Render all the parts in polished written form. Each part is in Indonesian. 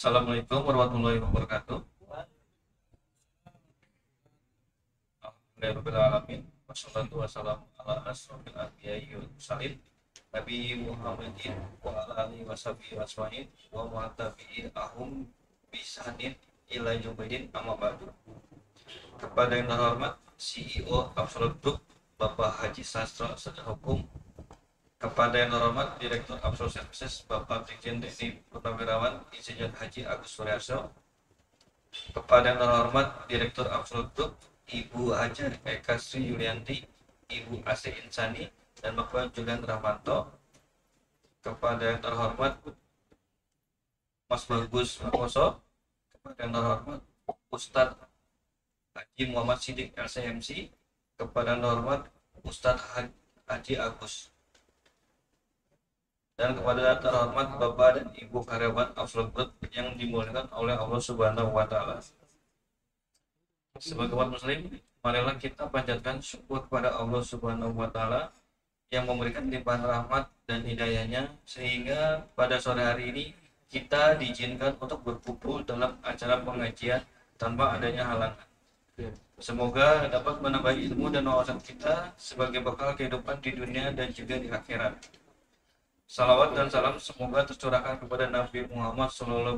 Assalamualaikum warahmatullahi wabarakatuh. Alhamdulillahirrahmanirrahim. Wassalatu wassalamu ala asrofil anbiya'i wal mursalin Nabi Muhammadin wa ala alihi washabihi wasma'in wa mu'atabi'in ahum bisanin ila yaumiddin amma ba'du. Kepada yang terhormat CEO Absolute Group Bapak Haji Sastra Sarjana Hukum, kepada yang terhormat Direktur Absolute Services Bapak Brigjen TNI Purnawirawan Insinyur Haji Agus Suryarso, kepada yang terhormat Direktur Absolute Group Ibu Hajar Eka Sri Yulianti, Ibu Ase Insani, dan Bapak Julian Rahmanto, kepada yang terhormat Mas Bagus Makoso, kepada yang terhormat Ustadz Haji Muhammad Siddiq LCMC, kepada yang terhormat Ustadz Haji Agus, dan kepada yang terhormat Bapak dan Ibu karyawan Absolute Group yang dimuliakan oleh Allah Subhanahu wa Ta'ala. Sebagai umat muslim, marilah kita panjatkan syukur kepada Allah Subhanahu wa Ta'ala yang memberikan limpahan rahmat dan hidayahnya, sehingga pada sore hari ini kita diizinkan untuk berkumpul dalam acara pengajian tanpa adanya halangan. Semoga dapat menambah ilmu dan wawasan kita sebagai bekal kehidupan di dunia dan juga di akhirat. Salawat dan salam semoga tercurahkan kepada Nabi Muhammad SAW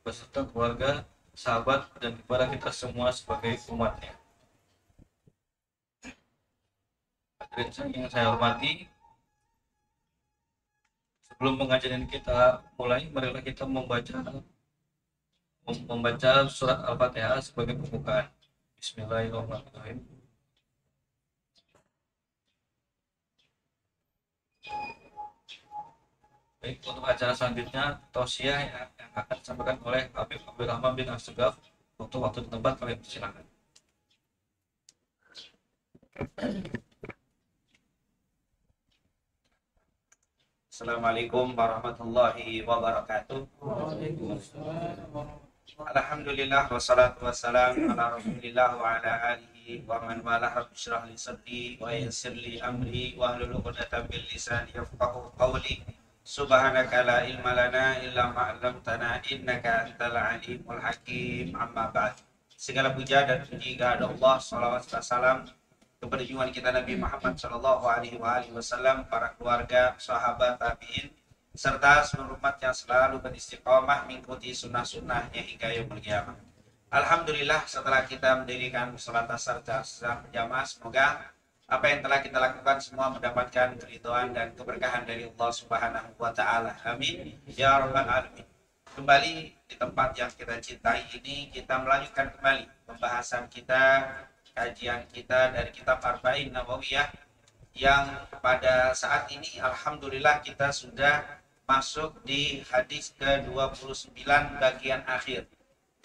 beserta keluarga, sahabat, dan kepada kita semua sebagai umatnya. Hadirin yang saya hormati, sebelum pengajian kita mulai, marilah kita membaca surat Al-Fatihah sebagai pembukaan. Bismillahirrahmanirrahim. Baik, untuk acara selanjutnya tausiah yang akan disampaikan oleh Habib Abdul Rahman bin Asgaf. Untuk waktu dan tempat kalian silakan. Assalamualaikum warahmatullahi wabarakatuh. Alhamdulillah wassalatu wassalamu ala Rasulillah wa ala alihi wa man walah. Rabbi shrah li sadri wa yassir li amri wa hlul 'uqdatam min lisani yafqahu qawli. Subhanaka la ilma lana illa ma 'allamtana innaka antal alimul hakim. Amma ba'd. Segala puja dan puji kepada Allah, salawat dan salam kepada junjungan kita Nabi Muhammad sallallahu alaihi wasallam, para keluarga, sahabat, tabi'in, serta seluruh umat yang selalu beristiqomah mengikuti sunnah-sunnahnya hingga yaumul qiyamah. Alhamdulillah, setelah kita mendirikan salat asar secara berjamaah, semoga apa yang telah kita lakukan semua mendapatkan keridhaan dan keberkahan dari Allah Subhanahu wa Ta'ala. Amin ya rabbal alamin. Kembali di tempat yang kita cintai ini, kita melanjutkan kembali pembahasan kita, kajian kita dari kitab Arba'in Nawawiyah, yang pada saat ini alhamdulillah kita sudah masuk di hadis ke-29 bagian akhir.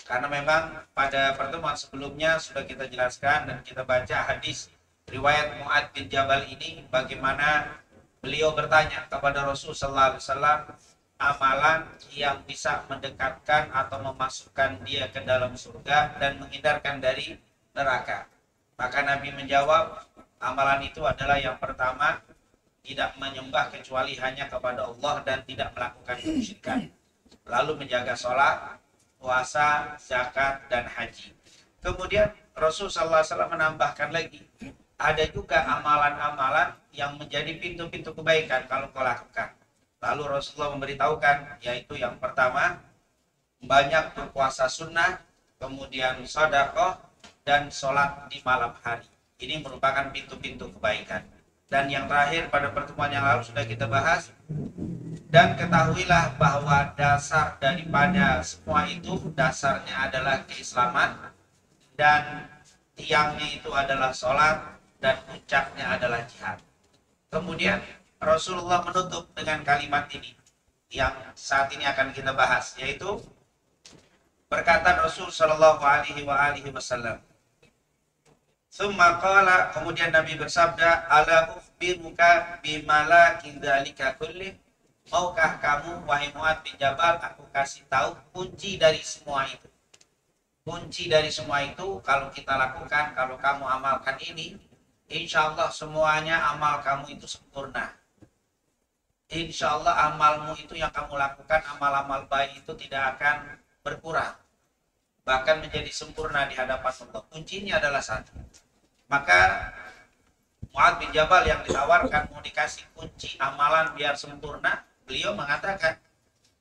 Karena memang pada pertemuan sebelumnya sudah kita jelaskan dan kita baca hadis riwayat Mu'ad bin Jabal ini, bagaimana beliau bertanya kepada Rasulullah SAW amalan yang bisa mendekatkan atau memasukkan dia ke dalam surga dan menghindarkan dari neraka. Maka Nabi menjawab, amalan itu adalah yang pertama, tidak menyembah kecuali hanya kepada Allah dan tidak melakukan kemusyrikan. Lalu menjaga sholat, puasa, zakat, dan haji. Kemudian Rasulullah SAW menambahkan lagi, ada juga amalan-amalan yang menjadi pintu-pintu kebaikan kalau kau lakukan. Lalu Rasulullah memberitahukan, yaitu yang pertama, banyak berpuasa sunnah, kemudian sedekah, dan sholat di malam hari. Ini merupakan pintu-pintu kebaikan. Dan yang terakhir pada pertemuan yang lalu sudah kita bahas, dan ketahuilah bahwa dasar daripada semua itu, dasarnya adalah keislaman, dan tiangnya itu adalah sholat, dan puncaknya adalah jihad. Kemudian Rasulullah menutup dengan kalimat ini yang saat ini akan kita bahas, yaitu perkataan Rasul sallallahu alaihi wasallam. Summa qala, kemudian Nabi bersabda, ala ukhbiruka bimalakin dzalika kulli, maukah kamu wahai Mu'ad bin Jabal aku kasih tahu kunci dari semua itu. Kunci dari semua itu kalau kita lakukan, kalau kamu amalkan ini, insya Allah semuanya amal kamu itu sempurna. insya Allah amalmu itu yang kamu lakukan, amal-amal baik itu tidak akan berkurang, bahkan menjadi sempurna di hadapan Allah. Kuncinya adalah satu. Maka Mu'adz bin Jabal yang ditawarkan mau dikasih kunci amalan biar sempurna, beliau mengatakan,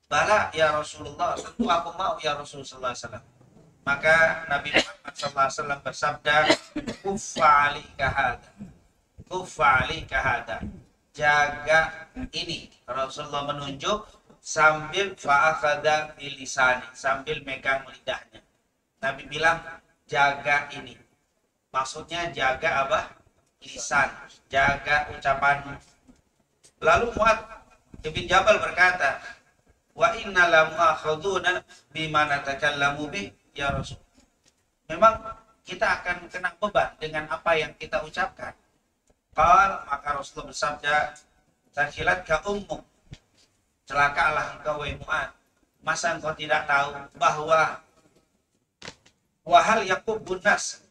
bala ya Rasulullah, tentu aku mau ya Rasulullah SAW. Maka Nabi Muhammad SAW bersabda, kuffa alika hada, kuffa alika hada, jaga ini. Rasulullah menunjuk sambil fa'akhadha bilisani, sambil megang lidahnya. Nabi bilang, jaga ini. Maksudnya jaga apa? Lisan, jaga ucapanmu. Lalu Mu'adz bin Jabal berkata, wa inna la mu'akhaduna bima natakallamu bih ya Rasul. Memang kita akan kena beban dengan apa yang kita ucapkan. Maka Rasulullah bersabda, takilat ka ummuk, celakalah engkau wahai Mu'adz. Masa engkau tidak tahu bahwa wahal yakubbun nas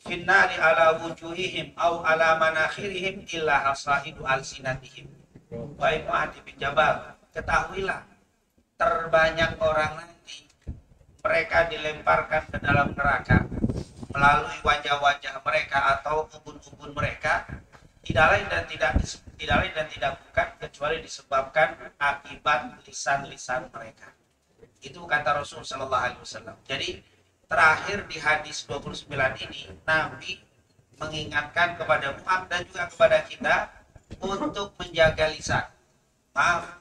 finnari ala wujuhihim au ala manakhirihim illa hasaidu alsinatihim. Wahai Mu'adz bin Jabal, ketahuilah terbanyak orang nanti mereka dilemparkan ke dalam neraka melalui wajah-wajah mereka atau ubun-ubun mereka, tidak lain dan tidak bukan kecuali disebabkan akibat lisan-lisan mereka. Itu kata Rasul sallallahu alaihi wasallam. Jadi terakhir di hadis 29 ini Nabi mengingatkan kepada Mu'adz dan juga kepada kita untuk menjaga lisan. Maaf,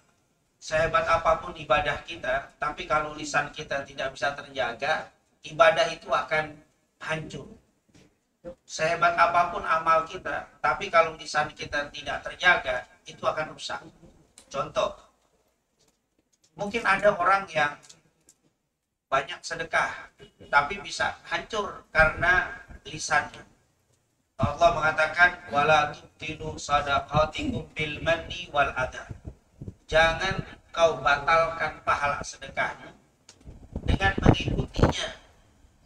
sehebat apapun ibadah kita, tapi kalau lisan kita tidak bisa terjaga, ibadah itu akan hancur. Sehebat apapun amal kita, tapi kalau lisan kita tidak terjaga, itu akan rusak. Contoh, mungkin ada orang yang banyak sedekah, tapi bisa hancur karena lisannya. Allah mengatakan, wala tubtilu sadaqatikum bil manni wal adha. Jangan kau batalkan pahala sedekahmu dengan mengikutinya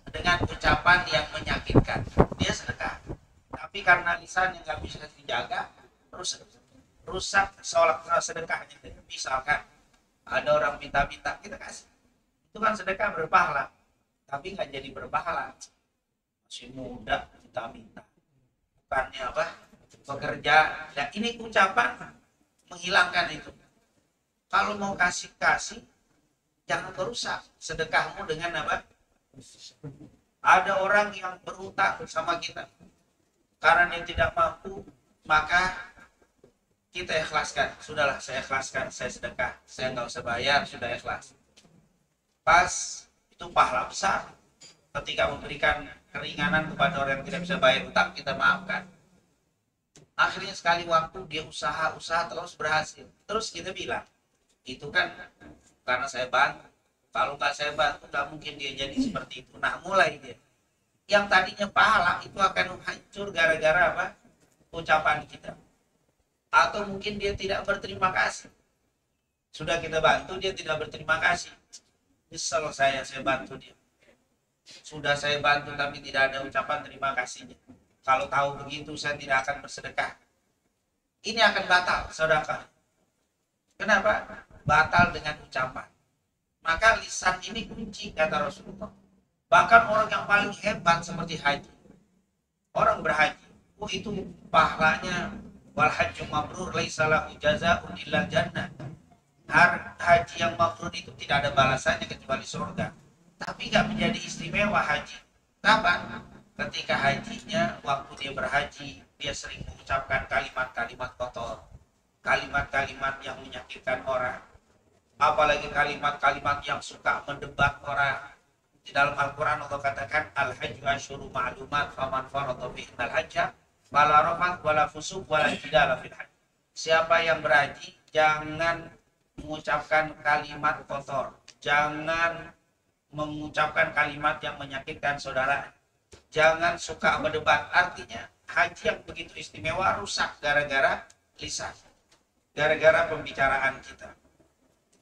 dengan ucapan yang menyakitkan. Dia sedekah, tapi karena lisannya nggak bisa dijaga, rusak sholat sedekahnya. Misalkan ada orang minta-minta, kita kasih. Itu kan sedekah berpahala, tapi nggak jadi berpahala. Masih muda minta-minta, bukannya apa? Bekerja. Dan ini ucapan menghilangkan itu. Kalau mau kasih, jangan merusak sedekahmu dengan apa? Ada orang yang berutang sama kita, karena dia tidak mampu, maka kita ikhlaskan. Sudahlah, saya ikhlaskan, saya sedekah, saya nggak usah bayar, sudah ikhlas. Pas itu pahala besar ketika memberikan keringanan kepada orang yang tidak bisa bayar utang, kita maafkan. Akhirnya sekali waktu dia usaha terus berhasil. Terus kita bilang, itu kan karena saya bantu. Kalau nggak saya bantu, nggak mungkin dia jadi seperti itu. Nah, mulai dia. Yang tadinya pahala itu akan hancur gara-gara apa? Ucapan kita. Atau mungkin dia tidak berterima kasih. Sudah kita bantu, dia tidak berterima kasih. Nyesel saya bantu dia. Sudah saya bantu, tapi tidak ada ucapan terima kasihnya. Kalau tahu begitu, saya tidak akan bersedekah. Ini akan batal, sedekah. Kenapa? Batal dengan ucapan. Maka lisan ini kunci, kata Rasulullah. Bahkan orang yang paling hebat seperti haji, orang berhaji, itu pahalanya wal hajju mabrur laisa lahu jazaa'un illa jannah. Haji yang mabrur itu tidak ada balasannya kecuali surga. Tapi nggak menjadi istimewa haji. Kapan? Ketika hajinya, waktu dia berhaji, dia sering mengucapkan kalimat-kalimat kotor, kalimat-kalimat yang menyakitkan orang, apalagi kalimat-kalimat yang suka mendebat orang. Di dalam Al-Quran Allah katakan, al-hajju asyuru ma'lumat faman farada fihinal hajja wala rafath wala fusuq wala jidala fil hajj. Siapa yang berhaji jangan mengucapkan kalimat kotor, jangan mengucapkan kalimat yang menyakitkan saudara, jangan suka berdebat. Artinya haji yang begitu istimewa rusak gara-gara lisan, gara-gara pembicaraan kita.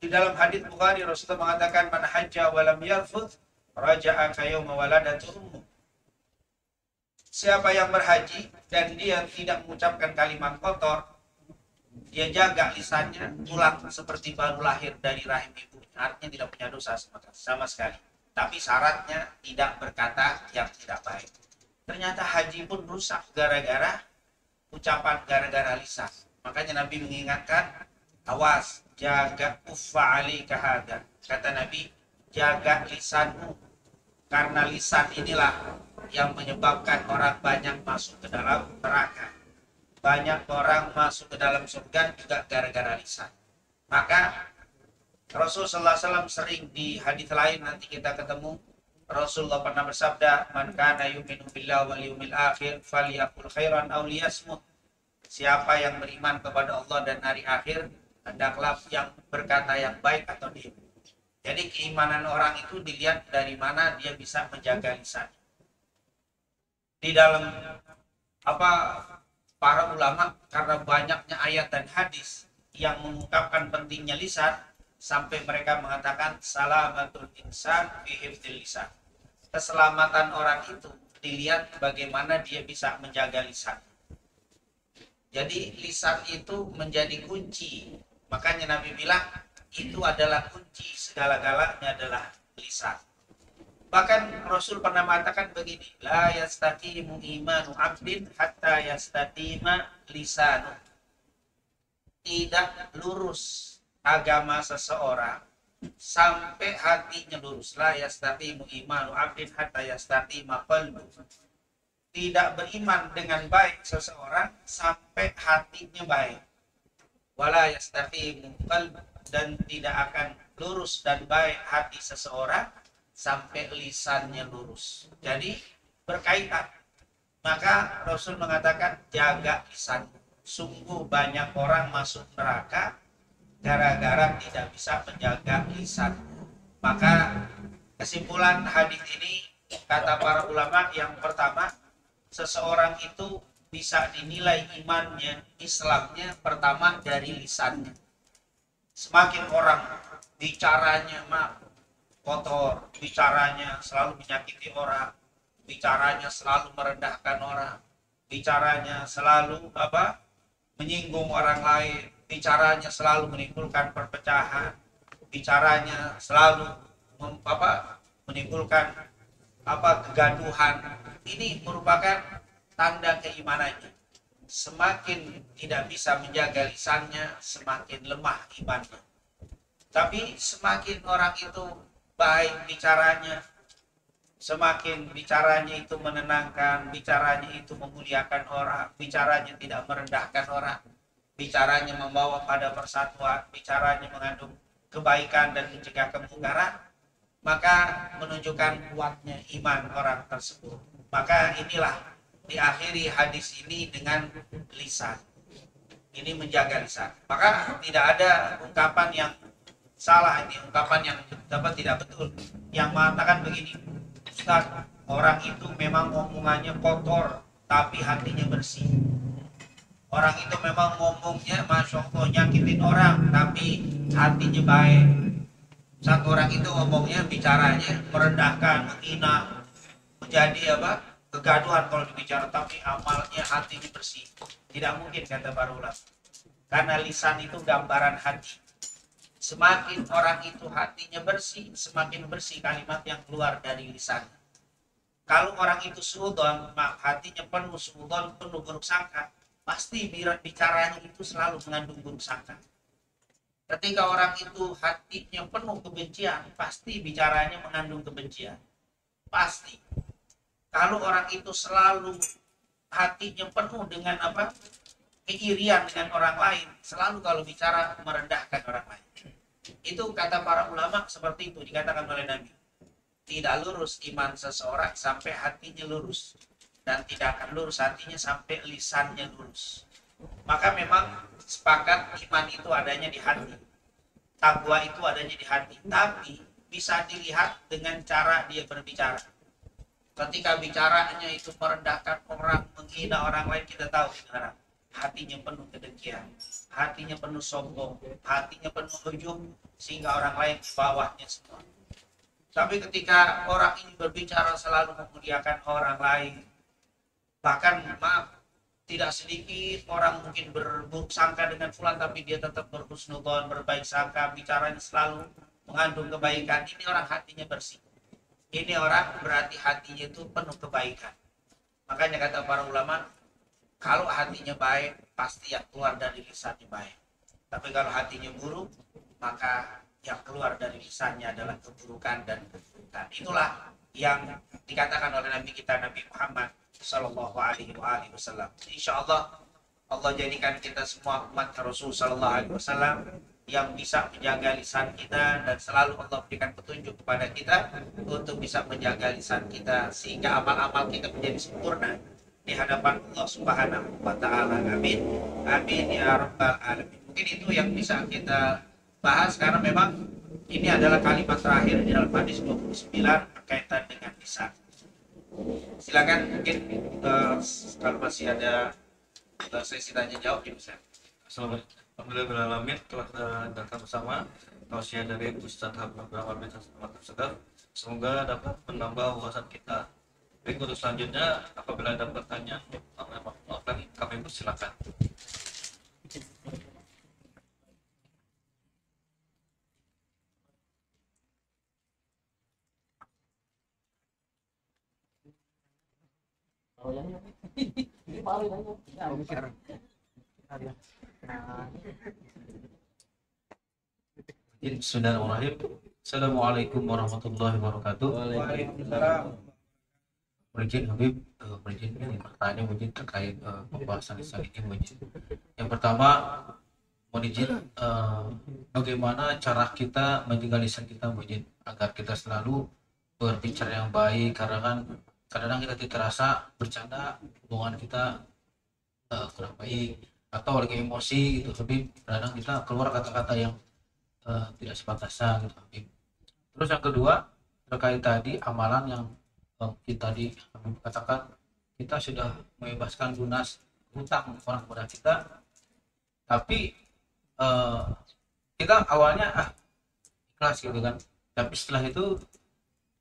Di dalam hadits Bukhari, Rasulullah mengatakan, man hajja wa lam yarfuth raja'a ka yauma waladatu ummu. Siapa yang berhaji dan dia tidak mengucapkan kalimat kotor, dia jaga lisannya, tulang seperti baru lahir dari rahim ibunya. Artinya tidak punya dosa sama sekali. Tapi syaratnya tidak berkata yang tidak baik. Ternyata haji pun rusak gara-gara ucapan, gara-gara lisan. Makanya Nabi mengingatkan, awas, jaga uffa alika hada. Kata Nabi, jaga lisanmu. Karena lisan inilah yang menyebabkan orang banyak masuk ke dalam neraka. Banyak orang masuk ke dalam surga juga gara-gara lisan. Maka Rasulullah SAW sering di hadis lain, nanti kita ketemu, Rasulullah pernah bersabda, man kana yu'minu billahi wal yawmil akhir falyaqul khairan aw liyasmut. Siapa yang beriman kepada Allah dan hari akhir, hendaklah yang berkata yang baik atau diam. Jadi keimanan orang itu dilihat dari mana dia bisa menjaga lisan. Di dalam para ulama, karena banyaknya ayat dan hadis yang mengungkapkan pentingnya lisan, sampai mereka mengatakan salamatul insan fi hifdzil lisan. Keselamatan orang itu dilihat bagaimana dia bisa menjaga lisan. Jadi lisan itu menjadi kunci. Makanya Nabi bilang itu adalah kunci segala-galanya adalah lisan. Bahkan Rasul pernah mengatakan begini, la yastaqimu imanu abdin hatta yastaqima lisanu. Tidak lurus agama seseorang sampai hatinya lurus. La yastaqimu imanu abdin hatta yastaqima qalbu. Tidak beriman dengan baik seseorang sampai hatinya baik. Wala yastaqimu qalbu, dan tidak akan lurus dan baik hati seseorang sampai lisannya lurus. Jadi berkaitan. Maka Rasul mengatakan jaga lisan. Sungguh banyak orang masuk neraka gara-gara tidak bisa menjaga lisan. Maka kesimpulan hadis ini, kata para ulama, yang pertama, seseorang itu bisa dinilai imannya, Islamnya pertama dari lisannya. Semakin orang bicaranya kotor, bicaranya selalu menyakiti orang, bicaranya selalu merendahkan orang, bicaranya selalu menyinggung orang lain, bicaranya selalu menimbulkan perpecahan, bicaranya selalu menimbulkan kegaduhan. Ini merupakan tanda keimanannya. Semakin tidak bisa menjaga lisannya, semakin lemah imannya. Tapi semakin orang itu baik bicaranya, semakin bicaranya itu menenangkan, bicaranya itu memuliakan orang, bicaranya tidak merendahkan orang, bicaranya membawa pada persatuan, bicaranya mengandung kebaikan dan mencegah kemungkaran, maka menunjukkan kuatnya iman orang tersebut. Maka inilah diakhiri hadis ini dengan lisan. Ini menjaga lisan. Maka tidak ada ungkapan yang salah, ini ungkapan yang tidak betul, yang mengatakan begini, Ustaz, orang itu memang omongannya kotor tapi hatinya bersih. Orang itu memang ngomongnya Masya Allah nyakitin orang tapi hatinya baik. Satu orang itu ngomongnya, bicaranya merendahkan, menghina, menjadi kegaduhan kalau dibicara, tapi amalnya hatinya bersih. Tidak mungkin, kata para ulama, karena lisan itu gambaran hati. Semakin orang itu hatinya bersih, semakin bersih kalimat yang keluar dari lisan. Kalau orang itu suudzon, hatinya penuh suudzon, penuh buruk sangka, pasti bicaranya itu selalu mengandung buruk sangka. Ketika orang itu hatinya penuh kebencian, pasti bicaranya mengandung kebencian. Pasti. Kalau orang itu selalu hatinya penuh dengan keirian dengan orang lain, selalu kalau bicara merendahkan orang lain. Itu kata para ulama, seperti itu dikatakan oleh Nabi. Tidak lurus iman seseorang sampai hatinya lurus, dan tidak akan lurus hatinya sampai lisannya lurus. Maka memang sepakat iman itu adanya di hati, takwa itu adanya di hati, tapi bisa dilihat dengan cara dia berbicara. Ketika bicaranya itu merendahkan orang, menghina orang lain, kita tahu sekarang hatinya penuh kedengkian, hatinya penuh sombong, hatinya penuh ujub, sehingga orang lain di bawahnya semua. Tapi ketika orang ini berbicara selalu memuliakan orang lain, bahkan Tidak sedikit orang mungkin berburuk sangka dengan fulan, tapi dia tetap berhusnudzon, berbaik sangka, bicaranya selalu mengandung kebaikan. Ini orang hatinya bersih. Ini orang berarti hatinya itu penuh kebaikan. Makanya kata para ulama, kalau hatinya baik, pasti yang keluar dari lisannya baik. Tapi kalau hatinya buruk, maka yang keluar dari lisannya adalah keburukan dan keburukan. Itulah yang dikatakan oleh Nabi kita, Nabi Muhammad Sallallahu Alaihi Wasallam. Insya Allah, Allah jadikan kita semua umat Rasul Sallallahu Alaihi Wasallam yang bisa menjaga lisan kita, dan selalu Allah berikan petunjuk kepada kita untuk bisa menjaga lisan kita sehingga amal-amal kita menjadi sempurna di hadapan Allah Subhanahu wa taala. Amin. Amin ya rabbal alamin. Mungkin itu yang bisa kita bahas karena memang ini adalah kalimat terakhir di dalam hadis 29 berkaitan dengan lisan. Silakan mungkin kalau masih ada sesi tanya jawab ya Ustaz. Assalamualaikum. Alhamdulillah telah datang bersama tausiah dari Ustaz Habib Rahman bin Segaf. Semoga dapat menambah wawasan kita. Baik, untuk selanjutnya apabila ada pertanyaan kami persilakan. Bismillahirrahmanirrahim. Assalamualaikum warahmatullahi wabarakatuh. Waalaikumsalam. Izin Habib, izin ini pertanyaan mungkin terkait pembahasan lisan ini mungkin. Yang pertama, mohon izin bagaimana cara kita menjaga lisan kita mungkin agar kita selalu berbicara yang baik, karena kan kadang kita tidak terasa bercanda hubungan kita kurang baik atau lagi emosi gitu Habib, kadang kita keluar kata-kata yang tidak sepatasa gitu Habib. Terus yang kedua terkait tadi amalan yang kita tadi katakan kita sudah membebaskan lunas hutang orang kepada kita, tapi kita awalnya ikhlas gitu kan, tapi setelah itu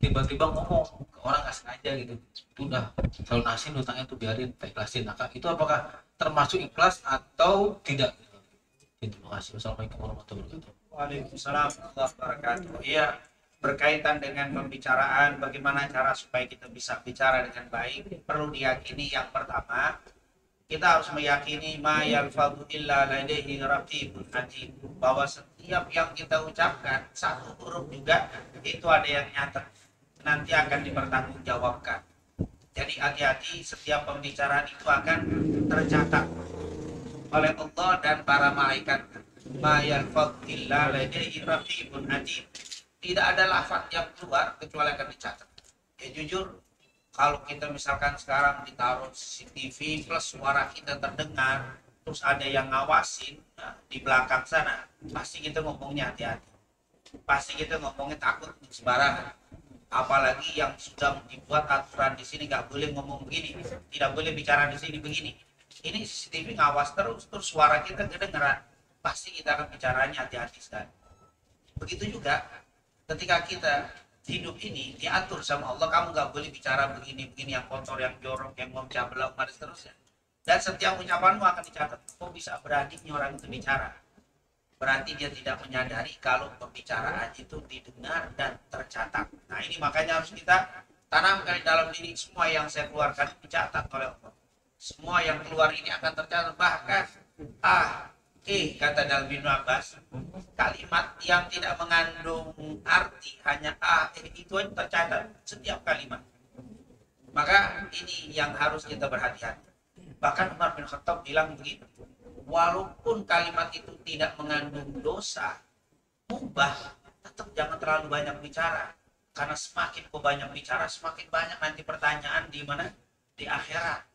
tiba-tiba ngomong ke orang nggak sengaja gitu, itu udah selalu lunasin hutangnya tuh, biarin kita ikhlasin. Nah, itu apakah termasuk ikhlas atau tidak? Terima kasih. Wassalamualaikum warahmatullahi wabarakatuh. Waalaikumsalam warahmatullahi wabarakatuh. Iya, berkaitan dengan pembicaraan, bagaimana cara supaya kita bisa bicara dengan baik, perlu diyakini yang pertama, kita harus meyakini ma yalfadhu illa ladaihi raqibun atid, bahwa setiap yang kita ucapkan satu huruf juga itu ada yang nyatet, nanti akan dipertanggungjawabkan. Jadi hati-hati, setiap pembicaraan itu akan tercatat oleh Allah dan para malaikat. Ma yalfadhu illa ladaihi raqibun atid. Tidak ada lafaz yang keluar kecuali akan dicatat. Ya jujur, kalau kita misalkan sekarang ditaruh CCTV plus suara kita terdengar, terus ada yang ngawasin di belakang sana, pasti kita ngomongnya hati-hati. Pasti kita ngomongnya takut sembarangan. Apalagi yang sudah dibuat aturan di sini nggak boleh ngomong begini, tidak boleh bicara di sini begini. Ini CCTV ngawas terus suara kita kedengeran, pasti kita akan bicaranya hati-hati sekali. Begitu juga ketika kita hidup ini diatur sama Allah, kamu nggak boleh bicara begini-begini, yang kotor, yang jorok, yang memecah belah umat, seterusnya. Dan setiap ucapanmu akan dicatat. Kok bisa beraninya orang itu bicara? Berarti dia tidak menyadari kalau pembicaraan itu didengar dan tercatat. Nah ini makanya harus kita tanamkan di dalam diri, semua yang saya keluarkan dicatat oleh Allah. Semua yang keluar ini akan tercatat. Bahkan kata dalam bin Abbas, kalimat yang tidak mengandung arti, hanya itu aja tercatat setiap kalimat. Maka ini yang harus kita berhati-hati. Bahkan Umar bin Khattab bilang begini, walaupun kalimat itu tidak mengandung dosa, mubah, tetap jangan terlalu banyak bicara. Karena semakin kau banyak bicara, semakin banyak nanti pertanyaan di mana? Di akhirat.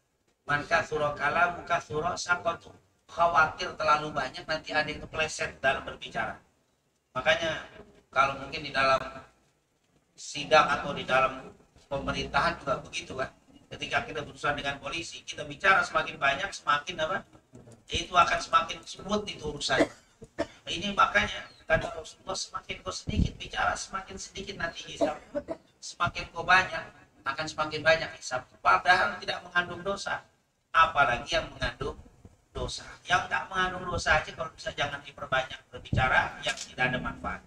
Man katsura kalamu katsura saqatu. Khawatir terlalu banyak nanti ada yang kepleset dalam berbicara. Makanya kalau mungkin di dalam sidang atau di dalam pemerintahan juga begitu kan. Ketika kita berurusan dengan polisi, kita bicara semakin banyak, semakin apa? Itu akan semakin smooth itu urusan. Ini makanya kata Rasulullah, semakin kau sedikit bicara, semakin sedikit nanti hisab. Semakin kau banyak, akan semakin banyak hisab. Padahal tidak mengandung dosa. apalagi yang mengandung dosa. Yang tak mengandung dosa aja kalau bisa jangan diperbanyak berbicara yang tidak ada manfaat.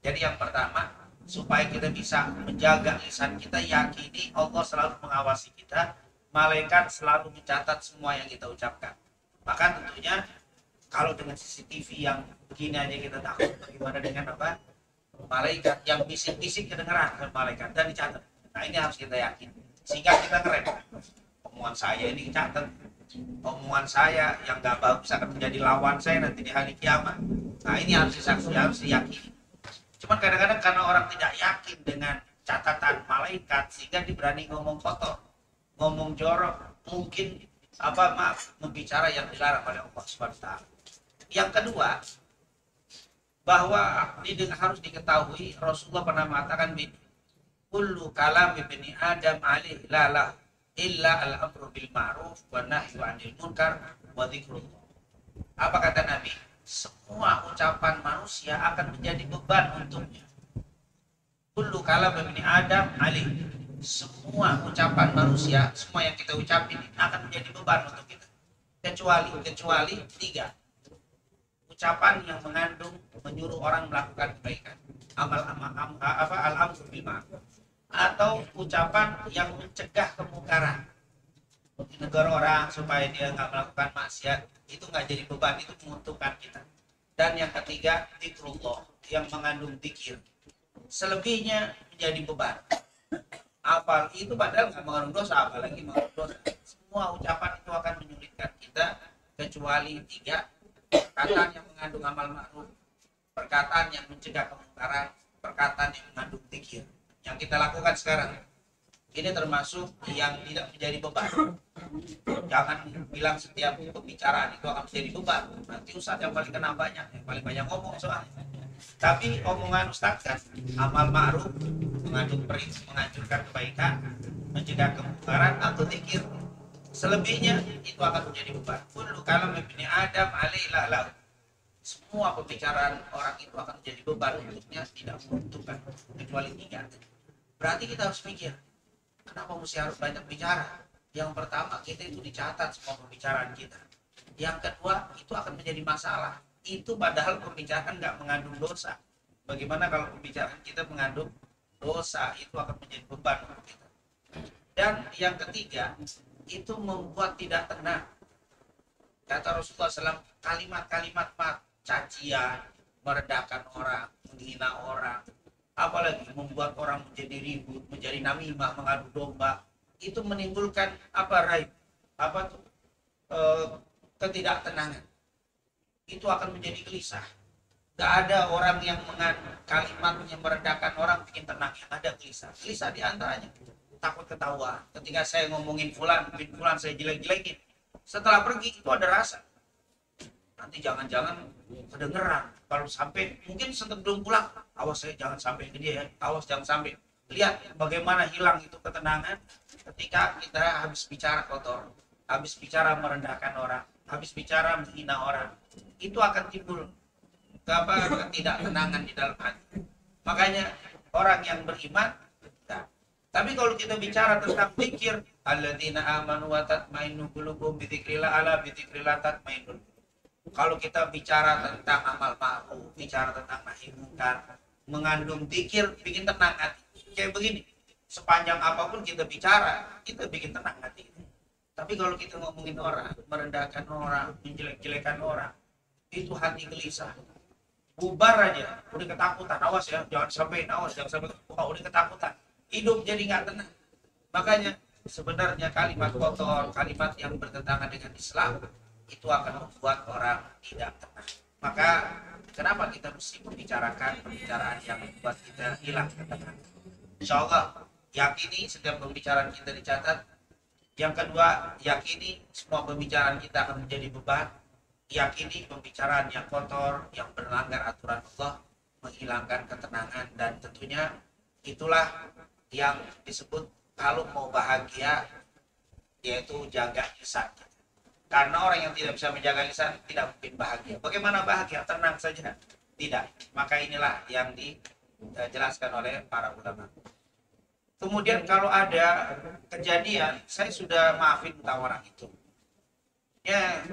Jadi yang pertama, supaya kita bisa menjaga lisan kita, yakini Allah selalu mengawasi kita, malaikat selalu mencatat semua yang kita ucapkan. Maka tentunya kalau dengan CCTV yang begini aja kita takut, bagaimana dengan apa? Malaikat yang bisik-bisik kedengeran oleh malaikat dan dicatat. Nah ini harus kita yakin. Sehingga kita keren. Omongan saya ini dicatat. Omongan saya yang gak bagus akan menjadi lawan saya nanti di hari kiamat. Nah ini harus disaksi, harus diyakini. Cuman kadang-kadang karena orang tidak yakin dengan catatan malaikat sehingga diberani ngomong kotor, ngomong jorok, mungkin membicara yang dilarang oleh Allah Subhanahu wa taala. Yang kedua, bahwa harus diketahui Rasulullah pernah mengatakan kullu kalam ibni Adam alaihi la illa al-amru bil ma'ruf wa nahyu 'anil munkar wa dzikrullah. Apa kata Nabi? Semua ucapan manusia akan menjadi beban untuknya. Kullu kalam ibni Adam alaihi. Semua ucapan manusia, semua yang kita ucapin akan menjadi beban untuk kita. Kecuali 3. Ucapan yang mengandung menyuruh orang melakukan kebaikan, al-amru bil ma'ruf, atau ucapan yang mencegah kemungkaran, menegur orang supaya dia nggak melakukan maksiat, itu nggak jadi beban, itu menguntungkan kita. Dan yang ketiga, dzikrullah, yang mengandung dzikir, selebihnya menjadi beban. Apal itu padahal nggak mengandung dosa, apalagi mengandung dosa. Semua ucapan itu akan menyulitkan kita kecuali 3. Perkataan yang mengandung amal ma'ruf, perkataan yang mencegah kemungkaran, perkataan yang mengandung dzikir. Yang kita lakukan sekarang ini termasuk yang tidak menjadi beban. Jangan bilang setiap pembicaraan itu akan menjadi beban. Nanti ustaz yang paling kena banyak, yang paling banyak ngomong soalnya. Tapi omongan ustaz kan amal ma'ruf, mengandung menganjurkan kebaikan, mencegah kemungkaran atau dzikir. Selebihnya itu akan menjadi beban. Kullu kalam ibni Adam alaihi la. Semua pembicaraan orang itu akan menjadi beban untuknya, tidak menguntungkan kecuali 3. Berarti kita harus mikir, kenapa mesti harus banyak bicara? Yang pertama, kita itu dicatat semua pembicaraan kita. Yang kedua, itu akan menjadi masalah. Itu padahal pembicaraan nggak mengandung dosa. Bagaimana kalau pembicaraan kita mengandung dosa? Itu akan menjadi beban untuk kita. Dan yang ketiga, itu membuat tidak tenang. Kata Rasulullah SAW, kalimat-kalimat cacian, merendahkan orang, menghina orang, apalagi membuat orang menjadi ribut, menjadi namimah, mengadu domba, itu menimbulkan ketidaktenangan. Itu akan menjadi gelisah. Gak ada orang yang kalimat yang merendahkan orang bikin tenang, yang ada gelisah. Gelisah diantaranya takut ketahuan. Ketika saya ngomongin fulan saya jelek-jelekin, setelah pergi itu ada rasa. Nanti jangan-jangan kedengeran. Kalau sampai mungkin sebelum pulang, awas saya jangan sampai ke dia ya. Awas jangan sampai. Lihat bagaimana hilang itu ketenangan ketika kita habis bicara kotor, habis bicara merendahkan orang, habis bicara menghina orang. Itu akan timbul ketidaktenangan di dalam hati. Makanya orang yang beriman. Tapi kalau kita bicara tentang zikir, alladzina amanu wa tatmainnu qulubuhum bidzikrillah ala bidzikrillah tatmainnul. Kalau kita bicara tentang amal ma'ruf, bicara tentang nahi munkar, mengandung zikir, bikin tenang hati. Kayak begini, sepanjang apapun kita bicara, kita bikin tenang hati. Tapi kalau kita ngomongin orang, merendahkan orang, menjelek-jelekan orang, itu hati gelisah. Bubar aja, udah ketakutan, awas ya, jangan sampai, udah ketakutan. Hidup jadi nggak tenang. Makanya sebenarnya kalimat kotor, kalimat yang bertentangan dengan Islam itu akan membuat orang tidak tenang. Maka kenapa kita mesti membicarakan pembicaraan yang membuat kita hilang ketenangan? Insya Allah yakini setiap pembicaraan kita dicatat. Yang kedua, yakini semua pembicaraan kita akan menjadi beban. Yakini pembicaraan yang kotor, yang melanggar aturan Allah, menghilangkan ketenangan, dan tentunya itulah yang disebut kalau mau bahagia, yaitu jaga lisan. Karena orang yang tidak bisa menjaga lisan tidak mungkin bahagia. Bagaimana bahagia? Tenang saja. Tidak. Maka inilah yang dijelaskan oleh para ulama. Kemudian kalau ada kejadian, saya sudah maafin tentang orang itu. ya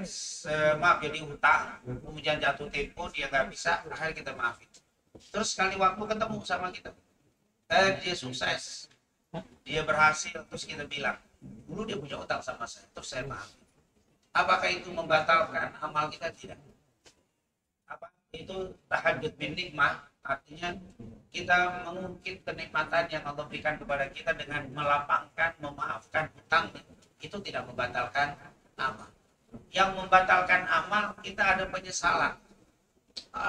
maaf jadi hutang, kemudian jatuh tempo dia nggak bisa, akhirnya kita maafin. Terus sekali waktu ketemu sama kita, dia sukses, dia berhasil, terus kita bilang dulu dia punya utang sama saya, terus saya maafin. Apakah itu membatalkan amal kita? Tidak. Apa itu tahajud bin nikmah? Artinya kita mengungkit kenikmatan yang Allah berikan kepada kita dengan melapangkan, memaafkan hutang. Itu tidak membatalkan amal. Yang membatalkan amal, kita ada penyesalan.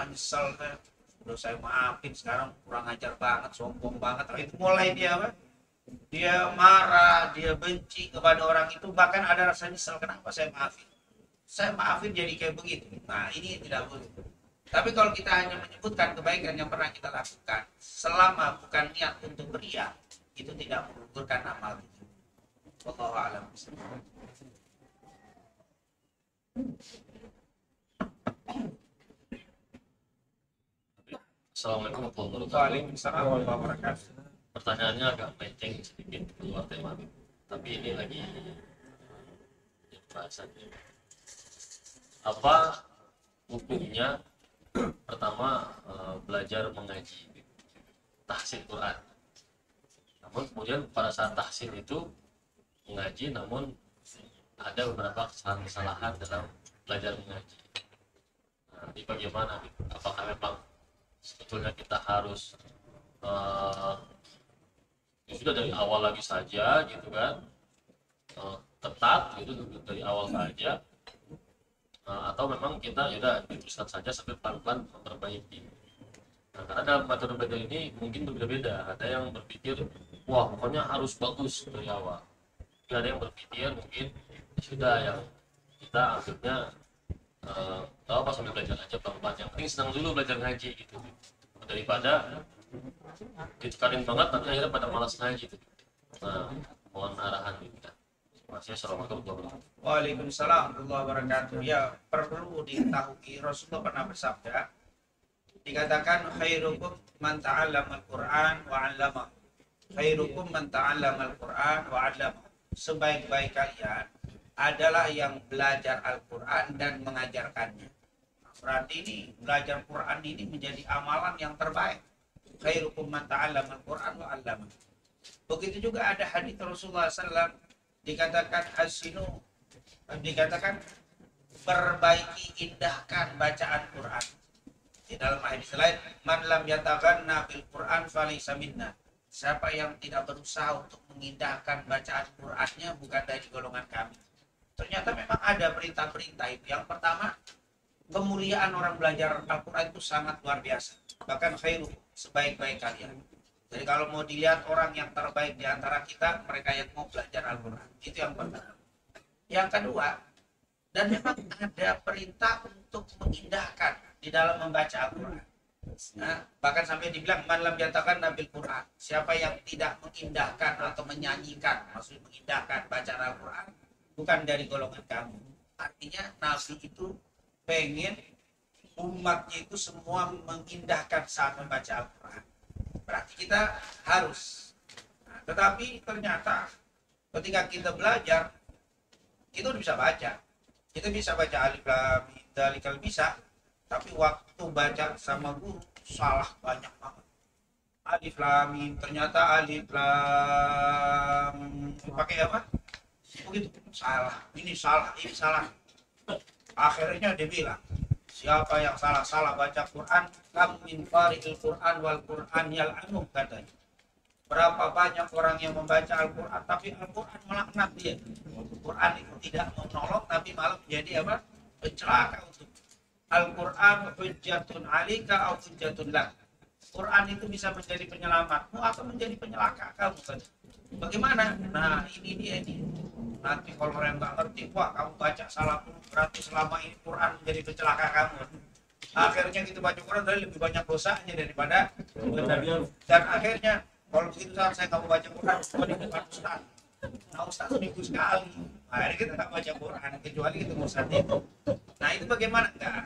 Nyesel deh, udah saya maafin, sekarang kurang ajar banget, sombong banget. Itu mulai dia apa? Dia marah, dia benci kepada orang itu, bahkan ada rasa nyesel, kenapa saya maafin jadi kayak begitu. Nah, ini tidak boleh. Tapi kalau kita hanya menyebutkan kebaikan yang pernah kita lakukan, selama bukan niat untuk beria, itu tidak menggugurkan amal itu. Wallahu a'lam. Assalamualaikum warahmatullahi wabarakatuh. Waalaikumsalam warahmatullahi wabarakatuh. Pertanyaannya agak melenceng sedikit keluar tema, tapi ini lagi bahasannya. Apa hukumnya pertama belajar mengaji tahsin Quran, namun kemudian pada saat tahsin itu mengaji, namun ada beberapa kesalahan dalam belajar mengaji. Nah, ini bagaimana? Apakah memang sebetulnya kita harus ya sudah dari awal lagi saja gitu kan, ketat gitu dari awal saja, atau memang kita ya udah diteruskan saja sampai pelan-pelan memperbaiki. Nah, karena dalam metode ini mungkin berbeda-beda. Ada yang berpikir wah pokoknya harus bagus dari awal, ada yang berpikir mungkin sudah yang kita akhirnya tahu pas sambil belajar aja pelan-pelan, yang penting senang dulu belajar ngaji gitu, daripada ditekanin banget nanti akhirnya pada malas ngaji gitu. Nah, mohon arahan gitu. Assalamualaikum warahmatullahi wabarakatuh. Waalaikumsalam warahmatullahi wabarakatuh. Ya, perlu diketahui Rasulullah pernah bersabda, dikatakan khairukum man ta'allama al-Qur'an wa 'allama. Khairukum man ta'allama al-Qur'an wa 'allama. Sebaik-baik kalian adalah yang belajar Al-Qur'an dan mengajarkannya. Berarti ini belajar Quran ini menjadi amalan yang terbaik. Khairukum man ta'allama al-Qur'an wa 'allama. Begitu juga ada hadis Rasulullah SAW, dikatakan hasinu, dikatakan perbaiki, indahkan bacaan Quran. Di dalam hadis lain, man lam yataghanna bil Quran falaysa minna. Siapa yang tidak berusaha untuk mengindahkan bacaan Qurannya bukan dari golongan kami. Ternyata memang ada perintah-perintah itu. Yang pertama, kemuliaan orang belajar Al-Quran itu sangat luar biasa. Bahkan khairu, sebaik-baik kalian. Jadi kalau mau dilihat orang yang terbaik di antara kita, mereka yang mau belajar Al-Quran. Itu yang pertama. Yang kedua, dan memang ada perintah untuk mengindahkan di dalam membaca Al-Quran. Nah, bahkan sampai dibilang man lam yatakan nabil Quran. Siapa yang tidak mengindahkan atau menyanyikan, maksudnya mengindahkan bacaan Al-Quran, bukan dari golongan kamu. Artinya Nabi itu pengen umatnya itu semua mengindahkan saat membaca Al-Quran. Berarti kita harus. Nah, tetapi ternyata ketika kita belajar, kita udah bisa baca. Kita bisa baca alif lam mim dalikal bisa, tapi waktu baca sama guru salah banyak banget. Alif lam mim, ternyata alif lam pakai apa? Begitu, salah. Ini salah, ini salah. Akhirnya dia bilang, siapa yang salah-salah baca Quran, kam min farihil Quran wal Quran yal'anuh, katanya. Berapa banyak orang yang membaca Al-Quran, tapi Al-Quran melaknat dia. Quran itu tidak menolong, tapi malah menjadi apa? Pencelaka untuk. Al-Quran hujjatun alika au hujjatun lak. Quran itu bisa menjadi penyelamatmu atau menjadi penyelaka kamu. Bagaimana? Nah, ini dia ini. Nanti kalau orang nggak ngerti, wah kamu baca salah, berarti selama ini Quran menjadi pencelaka kamu. Akhirnya kita baca Quran lebih banyak dosanya daripada benar. Dan akhirnya kalau begitu saya nggak mau baca Quran, cuma di depan Ustaz. Nah Ustaz seminggu sekali. Akhirnya kita nggak baca Quran, kecuali ketemu Ustaz itu. Nah itu bagaimana? Enggak.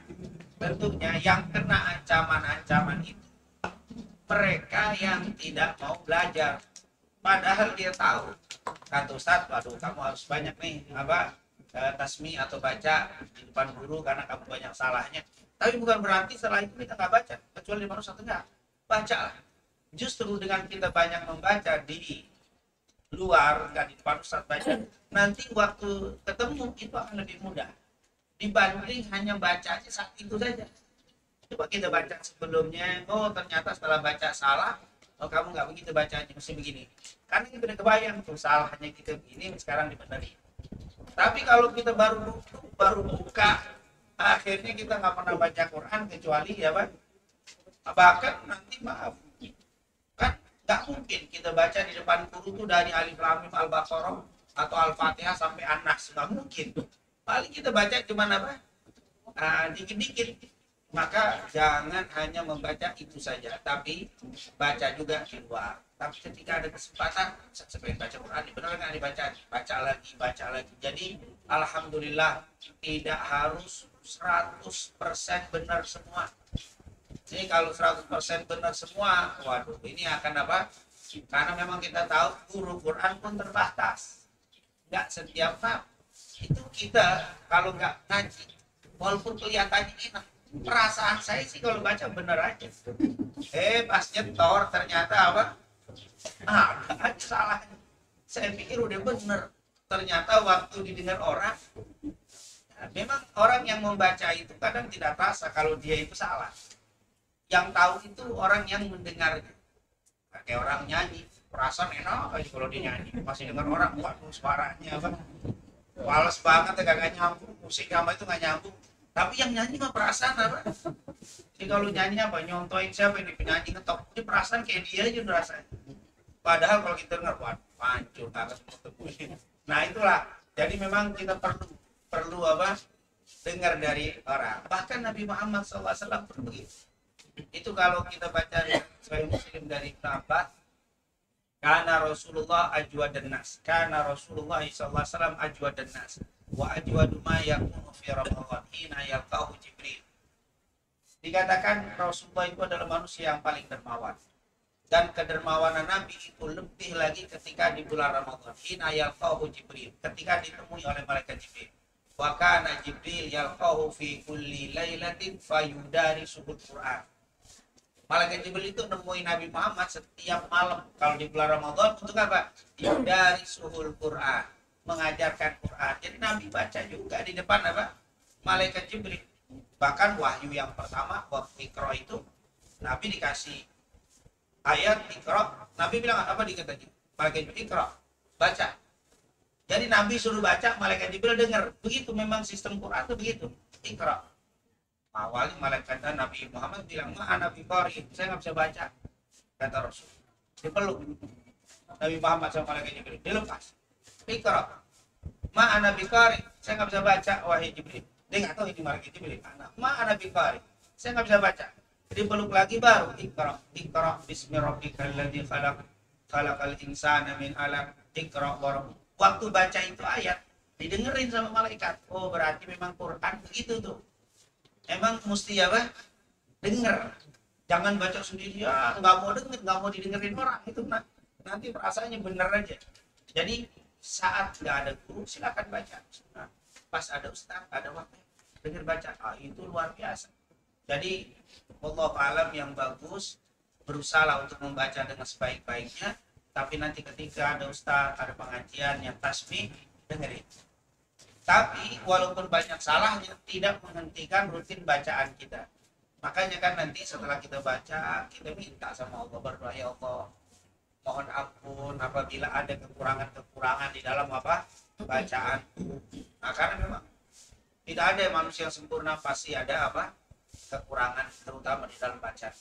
Tentunya yang kena ancaman-ancaman itu mereka yang tidak mau belajar. Padahal dia tahu, kata Ustaz, waduh kamu harus banyak nih apa tasmi atau baca di depan guru karena kamu banyak salahnya. Tapi bukan berarti setelah itu kita nggak baca, kecuali di satu enggak. Bacalah. Justru dengan kita banyak membaca di luar, nggak di depan Ustaz baca, nanti waktu ketemu itu akan lebih mudah dibanding hanya baca aja saat itu saja. Coba kita baca sebelumnya, oh ternyata setelah baca salah, oh kamu nggak begitu bacanya, mesti begini. Karena kita udah kebayang tuh salahnya kita begini, sekarang dibenerin. Tapi kalau kita baru buka, akhirnya kita nggak pernah baca Quran kecuali ya Pak. Bahkan nanti maaf, kan nggak mungkin kita baca di depan guru tuh dari Alif Lam Mim Al-Baqarah atau Al-Fatihah sampai An-Nas, nggak mungkin. Paling kita baca cuma apa? Dikit-dikit. Maka jangan hanya membaca itu saja, tapi baca juga di luar. Tapi ketika ada kesempatan, seperti baca Quran, benar nggak dibaca, baca lagi. Jadi alhamdulillah tidak harus 100% benar semua. Jadi kalau 100% benar semua, waduh ini akan apa? Karena memang kita tahu guru Quran pun terbatas. Nggak setiap bab. Itu kita kalau nggak ngaji, walaupun kelihatannya enak, perasaan saya sih kalau baca bener aja. Pas nyetor ternyata apa? Ada aja salahnya. Saya pikir udah bener. Ternyata waktu didengar orang, memang orang yang membaca itu kadang tidak terasa kalau dia itu salah. Yang tahu itu orang yang mendengarnya. Kayak orang nyanyi, perasaan enak aja kalau dia nyanyi. Masih dengar orang, waduh suaranya apa? Males banget ya, gak nyambung. Musik sama itu gak nyambung. Tapi yang nyanyi mah perasaan apa? Jadi kalau nyanyi apa? Nyontoin siapa ini penyanyi ngetop? Ini perasaan kayak dia aja rasanya. Padahal kalau kita dengar, waduh hancur banget. Nah itulah. Jadi memang kita perlu apa? Dengar dari orang. Bahkan Nabi Muhammad SAW pun begitu. Itu kalau kita baca Sahih Muslim dari Ibnu Abbas, karena Rasulullah ajwadan nas, karena Rasulullah sallallahu alaihi wasallam ajwadan nas wa ajwadu ma yakunu fi Ramadan hina yalqahu Jibril. Dikatakan Rasulullah itu adalah manusia yang paling dermawan, dan kedermawanan Nabi itu lebih lagi ketika di bulan Ramadan hina yalqahu Jibril, ketika ditemui oleh malaikat Jibril. Wa kana Jibril yalqahu fi kulli lailatin fayudarisuhul Quran. Malaikat Jibril itu nemuin Nabi Muhammad setiap malam kalau di bulan Ramadan untuk apa? Dari suhul Quran, mengajarkan Quran. Jadi Nabi baca juga di depan apa? Malaikat Jibril. Bahkan wahyu yang pertama waktu Iqra itu Nabi dikasih ayat Iqra, Nabi bilang apa dikatakan? Malaikat Jibril Iqra, baca. Jadi Nabi suruh baca, malaikat Jibril dengar. Begitu memang sistem Quran itu begitu. Iqra. Awalnya malaikat Nabi Muhammad bilang, Nabi Qari, saya nggak bisa baca, kata Rasul. Dipeluk Nabi Muhammad sama malaikat Jibril, dilepas. Iqra, Nabi Qari, saya nggak bisa baca, wahai Jibril. Dia nggak tahu ini malaikat Jibril. Nabi Qari, saya nggak bisa baca. Dipeluk lagi baru, Iqra, bismi rabbikal ladzi khalaq, khalaqal insana min 'alaq, Iqra wa. Waktu baca itu ayat, didengerin sama malaikat. Oh berarti memang Quran begitu tuh. Emang mesti apa? Dengar. Jangan baca sendiri, ya nggak mau denger, nggak mau didengerin orang. Itu nanti perasaannya bener aja. Jadi saat nggak ada guru, silakan baca. Nah, pas ada ustaz, ada waktu, dengar baca. Itu luar biasa. Jadi Allah alam yang bagus, berusaha untuk membaca dengan sebaik-baiknya. Tapi nanti ketika ada ustaz, ada pengajian yang tasbih, dengerin. Tapi walaupun banyak salahnya, tidak menghentikan rutin bacaan kita. Makanya kan nanti setelah kita baca, kita minta sama Allah, berdoa, ya Allah, mohon ampun apabila ada kekurangan-kekurangan di dalam apa? Bacaan. Nah, karena memang tidak ada manusia yang sempurna, pasti ada apa? Kekurangan, terutama di dalam bacaan.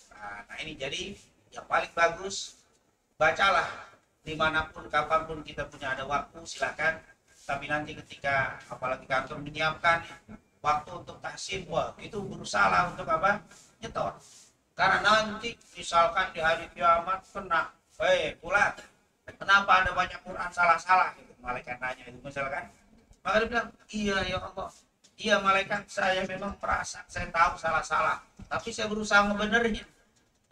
Nah ini jadi yang paling bagus, bacalah dimanapun, kapanpun kita punya ada waktu, silakan. Tapi nanti ketika apalagi kantor menyiapkan waktu untuk tahsin, wah itu berusaha untuk apa? Nyetor. Karena nanti misalkan di hari kiamat kena, pulang. Kenapa ada banyak Quran salah-salah? Gitu. Malaikat nanya itu misalkan. Maka dia bilang, iya ya Allah. Iya malaikat, saya memang perasa, saya tahu salah-salah. Tapi saya berusaha ngebenerin.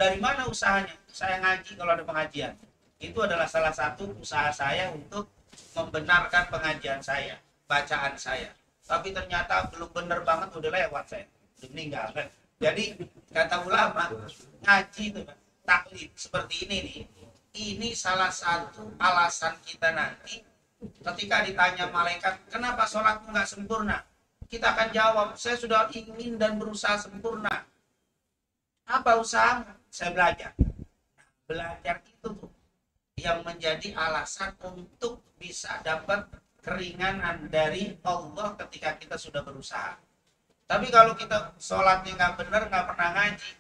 Dari mana usahanya? Saya ngaji kalau ada pengajian. Itu adalah salah satu usaha saya untuk membenarkan pengajian saya. bacaan saya. Tapi ternyata belum benar banget, udah lewat saya. Udah meninggal kan. Jadi kata ulama, ngaji itu taklid seperti ini nih. Ini salah satu alasan kita nanti ketika ditanya malaikat, kenapa sholatmu nggak sempurna? Kita akan jawab, saya sudah ingin dan berusaha sempurna. Apa usaha? Saya belajar. Belajar itu tuh yang menjadi alasan untuk bisa dapat keringanan dari Allah ketika kita sudah berusaha. Tapi kalau kita sholatnya nggak benar, nggak pernah ngaji,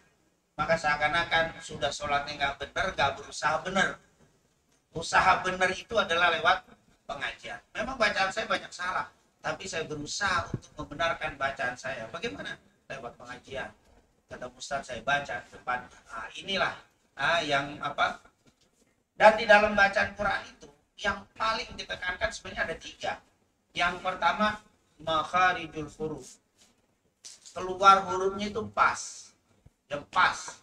maka seakan-akan sudah sholatnya nggak benar, nggak berusaha benar. Usaha benar itu adalah lewat pengajian. Memang bacaan saya banyak salah, tapi saya berusaha untuk membenarkan bacaan saya. Bagaimana? Lewat pengajian. Kata Ustaz, saya baca depan. Nah, inilah yang apa? Dan di dalam bacaan Quran itu yang paling ditekankan sebenarnya ada 3. Yang pertama, makharijul huruf. Keluar hurufnya itu pas. Yang pas.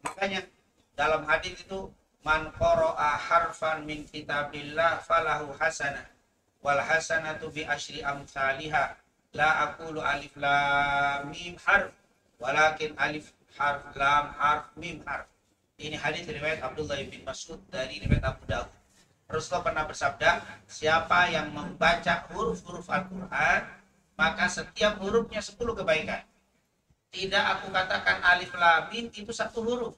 Makanya dalam hadis itu man qara'a harfan min kitabillah falahu hasanah wal hasanatu bi asyri amsalihha la aqulu alif lam mim harf walakin alif harf lam harf mim harf. Ini hadis riwayat Abdullah bin Mas'ud dari riwayat Abu Dawud. Rasulullah pernah bersabda, siapa yang membaca huruf-huruf Al-Quran, maka setiap hurufnya 10 kebaikan. Tidak aku katakan alif lam mim itu 1 huruf,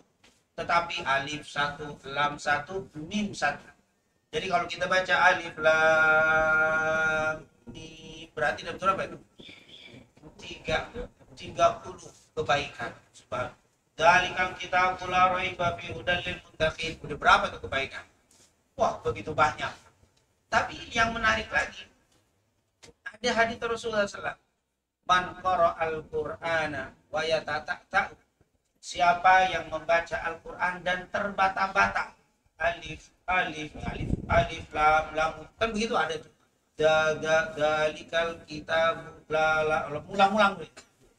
tetapi alif 1, lam 1, mim 1. Jadi kalau kita baca alif lam mim, berarti ada berapa itu? 30 kebaikan. Subhanallah. Dalikal kitabul la raiba fihi hudal lil muttaqin. Udah berapa itu kebaikan? Wah, begitu banyak. Tapi yang menarik lagi, ada hadits Rasulullah SAW. Man qara'al Qur'ana wa yatata'ta. Siapa yang membaca Al-Quran dan terbata-bata. Alif, alif, alif, alif, lam, lam. Kan begitu ada tuh. Dalikal kitab ulang-ulang.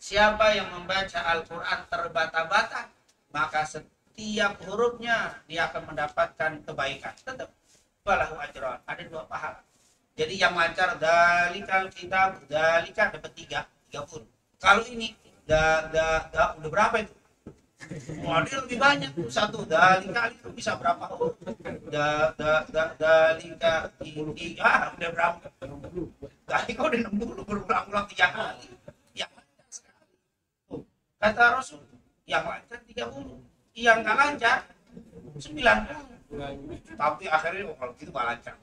Siapa yang membaca Al-Quran terbata-bata, maka setiap hurufnya dia akan mendapatkan kebaikan. Tetap falahu ajran, ada 2 pahala. Jadi yang lancar dalikal kitab, dalika dapat 30. Kalau ini udah berapa itu? Dia lebih banyak. 1 dalika itu bisa berapa? Dalika ini udah berapa? Dalika udah 60 berulang-ulang 3 kali. Kata Rasul, yang lancar 30, yang nggak lancar 90. Tapi akhirnya kalau gitu nggak lancar.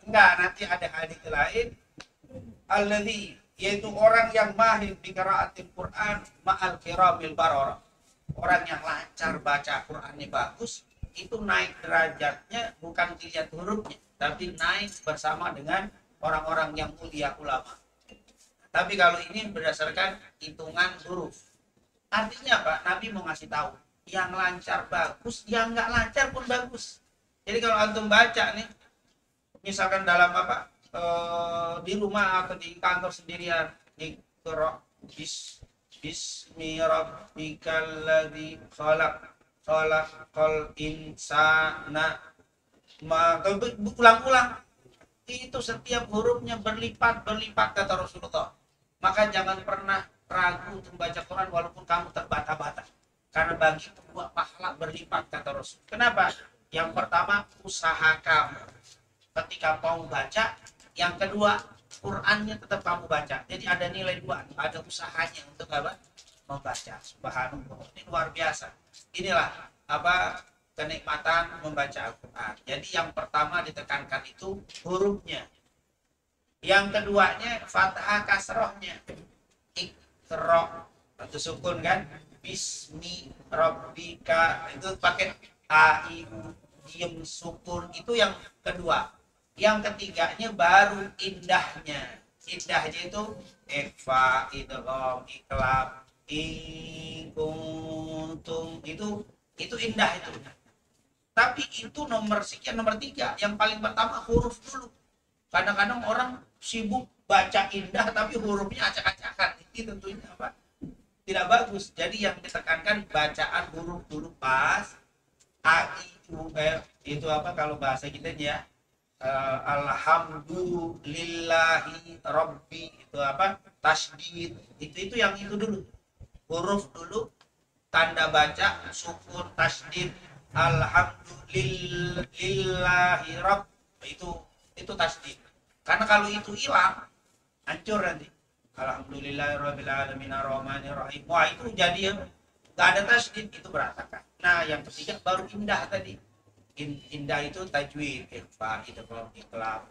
Enggak, nanti ada hadits lain. Alladzi, yaitu orang yang mahir di qiraatil Quran ma'al kiramil barara. Orang yang lancar baca Qurannya bagus, itu naik derajatnya bukan dilihat hurufnya, tapi naik bersama dengan orang-orang yang mulia ulama. Tapi kalau ini berdasarkan hitungan huruf. Artinya apa? Nabi mau ngasih tahu, yang lancar bagus, yang nggak lancar pun bagus. Jadi kalau antum baca nih, misalkan dalam apa, di rumah atau di kantor sendirian, Iqra bismi rabbikal ladzi khalaqal insana. Maka ulang-ulang itu setiap hurufnya berlipat kata Rasulullah. Maka jangan pernah ragu untuk membaca Quran walaupun kamu terbata-bata. Karena bagi kedua pahala berlipat kata Rasul. Kenapa? Yang pertama, usaha kamu ketika mau baca. Yang kedua, Qurannya tetap kamu baca. Jadi ada nilai 2, ada usahanya untuk apa? Membaca. Subhanallah. Ini luar biasa. Inilah apa kenikmatan membaca Al-Quran. Jadi yang pertama ditekankan itu hurufnya. Yang keduanya fathah kasrohnya. Iqra, atau sukun kan? Bismi rabbika, itu pakai a i u diem sukun, itu yang kedua. Yang ketiganya baru indahnya. Indahnya itu ikhfa, idgham, iqlab, kuntum, itu indah itu. Tapi itu nomor sekian, nomor 3. Yang paling pertama huruf dulu. Kadang-kadang orang sibuk baca indah tapi hurufnya acak-acakan. Ini tentunya apa? Tidak bagus. Jadi yang ditekankan bacaan huruf dulu pas. A I U R itu apa kalau bahasa kita ya? alhamdulillahi rabbi itu apa? Tasdid. Itu yang itu dulu. Huruf dulu, tanda baca, sukun, tasdid, alhamdulillahi rabb. Itu tasdid. Karena kalau itu hilang, hancur nanti. Alhamdulillahirabbil alamin arrahmanir rahim. Wah, itu jadi nggak ada tasdid, itu berantakan. Nah, yang ketiga baru indah tadi. Indah itu tajwid, ikhfa, idgham, iqlab.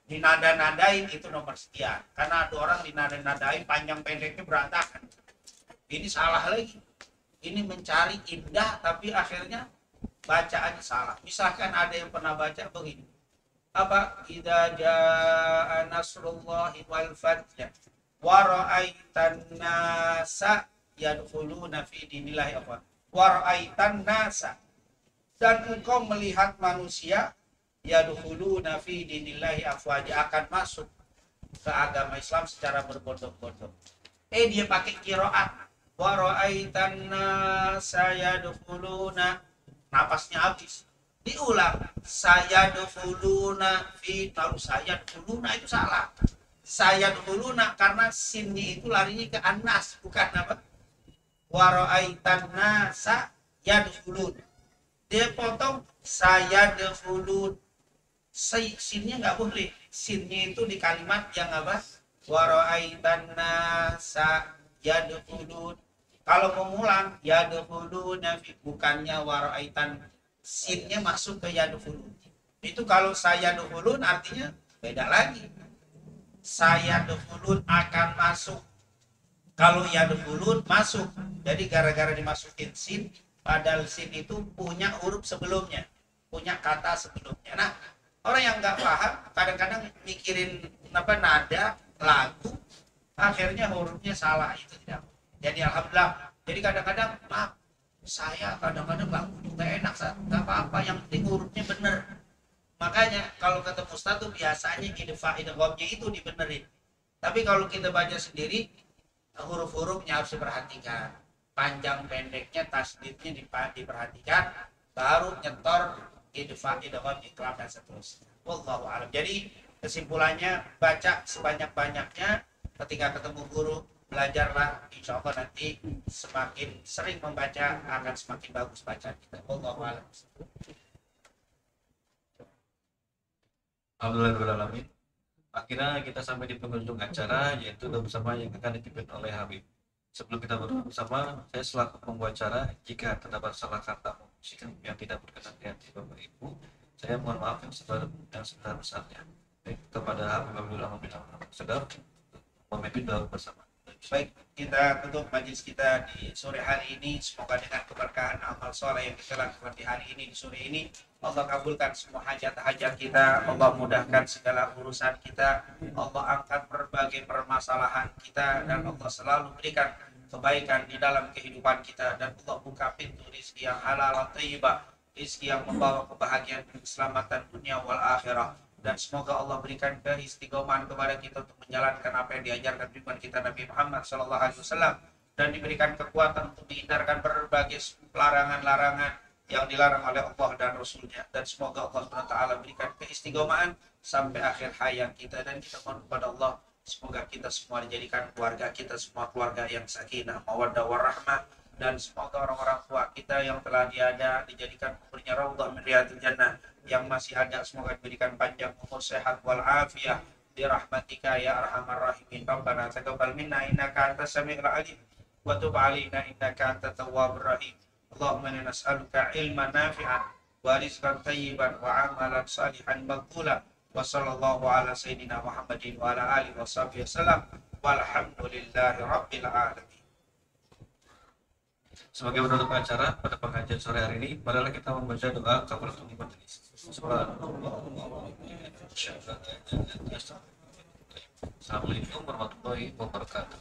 Dinada-nadain itu nomor sekian. Karena ada orang dinada-nadain panjang pendeknya berantakan. Ini salah lagi. Ini mencari indah tapi akhirnya bacaannya salah. Misalkan ada yang pernah baca begini. Apa? Idza jaa nasrullahi wal fath wa ra'aitan nasa yadkhuluna fi dinillahi afwan. Wa ra'aitan nasa, dan engkau melihat manusia yadkhuluna fi dinillahi afwaja, akan masuk ke agama Islam secara berbondong-bondong. Dia pakai qiraat wa ra'aitan nasa yadkhuluna, napasnya habis. Diulang, sayadkhuluna fi, lalu sayadkhuluna itu salah. Sayadkhuluna karena sinnya itu larinya ke anas, bukan apa? Wa ra'aitan nasa yadkhuluna. Dia potong sayadkhulun. Sinnya nggak boleh. Sinnya itu di kalimat yang apa? Wa ra'aitan nasa yadkhulun. Kalau mengulang yadkhuluna fi, bukannya wa ra'aitan, sinnya masuk ke yadkhulun. Itu kalau sayadkhulun artinya beda lagi. Sayadkhulun akan masuk. Kalau yadkhulun masuk. Jadi gara-gara dimasukin sin, padahal sin itu punya huruf sebelumnya, punya kata sebelumnya. Nah, orang yang nggak paham kadang-kadang mikirin apa nada lagu, akhirnya hurufnya salah, itu tidak. Jadi alhamdulillah. Jadi kadang-kadang maaf, saya kadang-kadang lagu juga enak, nggak apa-apa, yang penting hurufnya bener. Makanya kalau ketemu Ustaz tuh biasanya idghamnya itu dibenerin. Tapi kalau kita baca sendiri, huruf-hurufnya harus diperhatikan. Panjang pendeknya, tasdidnya diperhatikan, baru nyetor idgham, iqlab dan seterusnya. Wallahu a'lam. Jadi kesimpulannya, baca sebanyak-banyaknya. Ketika ketemu guru, belajarlah. Insya Allah nanti semakin sering membaca akan semakin bagus bacaan kita. Wallahu a'lam. Alhamdulillahirrahmanirrahim. Akhirnya kita sampai di penghujung acara, yaitu doa bersama yang akan dipimpin oleh Habib. Sebelum kita berdoa bersama, saya selaku pembawa acara, jika terdapat salah kata yang tidak berkenan di hati Bapak Ibu, saya mohon maaf yang sebesar-besarnya. Baik, kepada Habib Abdullah Sedar, memimpin doa bersama. Baik, kita tutup majelis kita di sore hari ini. Semoga dengan keberkahan amal soleh yang kita lakukan di hari ini, di sore ini, Allah kabulkan semua hajat-hajat kita. Allah mudahkan segala urusan kita. Allah angkat berbagai permasalahan kita, dan Allah selalu berikan kebaikan di dalam kehidupan kita. Dan Allah buka pintu rizki yang halal thayyibah, rizki yang membawa kebahagiaan dan keselamatan dunia wal akhirah. Dan semoga Allah berikan keistiqomahan kepada kita untuk menjalankan apa yang diajarkan Tuhan kita Nabi Muhammad SAW, dan diberikan kekuatan untuk menghindarkan berbagai larangan-larangan yang dilarang oleh Allah dan Rasulnya. Dan semoga Allah SWT berikan keistiqomahan sampai akhir hayat kita. Dan kita mohon kepada Allah, semoga kita semua dijadikan keluarga kita semua keluarga yang sakinah, mawaddah warahmah. Dan semoga orang-orang tua kita yang telah tiada dijadikan kuburnya raudhah min riyadil jannah, yang masih ada semoga diberikan panjang umur, sehat wal afiyah bi rahmatika ya arhamar rahimin. Rabbana taqabbal minna innaka antas samiul alim wa tub alaina innaka antat tawwabur rahim. Allahumma inna nas'aluka ilman nafi'an wa rizqan thayyiban wa amalan salihan maqbula. Wa sallallahu ala sayyidina Muhammadin wa ala alihi washabihi wasallam. Walhamdulillahi rabbil alamin. Sebagai penutup acara pada pengajian sore hari ini, marilah kita membaca doa kafaratul majelis. Assalamualaikum warahmatullahi wabarakatuh.